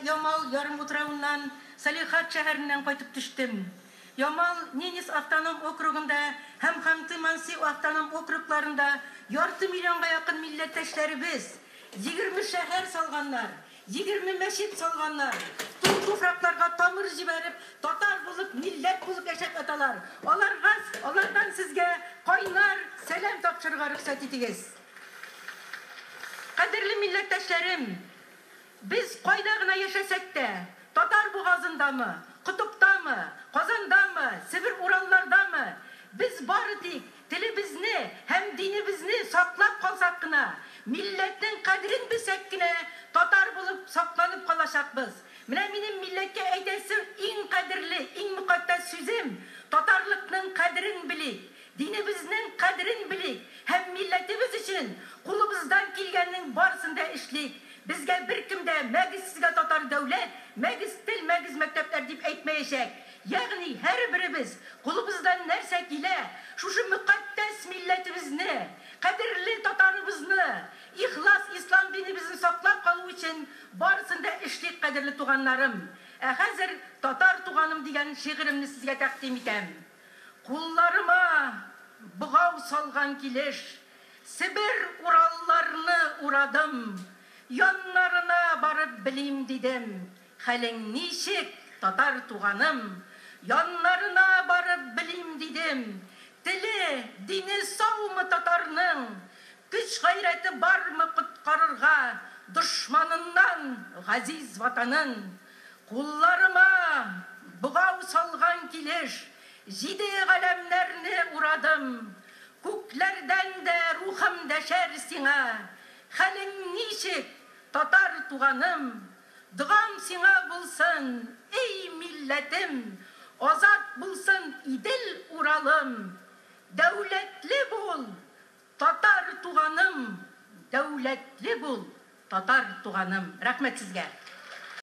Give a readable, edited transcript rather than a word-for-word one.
Ямал ярым утравыннан Салихат шәһәреннән кайтып төштем. Ямал Ненец автоном округында һәм Ханты-Манси автоном округларында ярты миллионга якын милләттәшләребез 20 шәһәр салганнар, 20 мәчет салганнар, туфракларга тамыр җибәреп, татар булып, милләт булып яшәп аталар. Алардан сезгә кайнар сәлам тапшырырга рөхсәт итегез. Кадерле милләттәшләрем, biz кайда гына яшәсәк тә, Татар бугазындамы, Кутуптамы, Казандамы, Сибир Ураллардамы, biz бары тик телебезне һәм динебезне саклап калсак кына, милләтнең кадерен белсәк кенә, татар булып сакланып калачакбыз. Менә минем милләткә әйтәсем иң кадерле, иң мөкатдәс сүзем, татарлыкның кадерен билик, динебезнең кадерен билик һәм милләтебез өчен кулыбыздан килгәннең барысын да эшлик. Безгә беркем дә мәгез сезгә татар дәүләт, мәгез тел, мәгез мәктәпләр дип әйтмәячәк. Ягъни һәрберебез кулыбыздан нәрсә килә, шушы мөкатдәс милләтебезне, кадерле татарыбызны, ихлас ислам динебезне саклап калу өчен барысын да эшлик, кадерле туганнарым. Хәзер татар туганым дигән шигыремне сезгә тәкъдим итәм. Кулларыма бугау салган килеш, Сибир Уралларны урадым, яннарына барып белим дидем. Хәлең ничек, татар туганым? Яннарына барып белим дидем. Теле, дине саумы татарның? Көч гайрәте бармы коткарырга дошманыннан газиз ватанын? Кулларыма бугау салган килеш, 7 галәмнәрне урадым. Күкләрдән дә рухым дәшәр сиңа. Хәлең ничек, татар туганым? Дугам сиңа булсын, эй милләтем, азат булсын Идел Уралым. Дәүләтле бул, татар туганым, дәүләтле бул, татар туганым. Рәхмәт сезгә.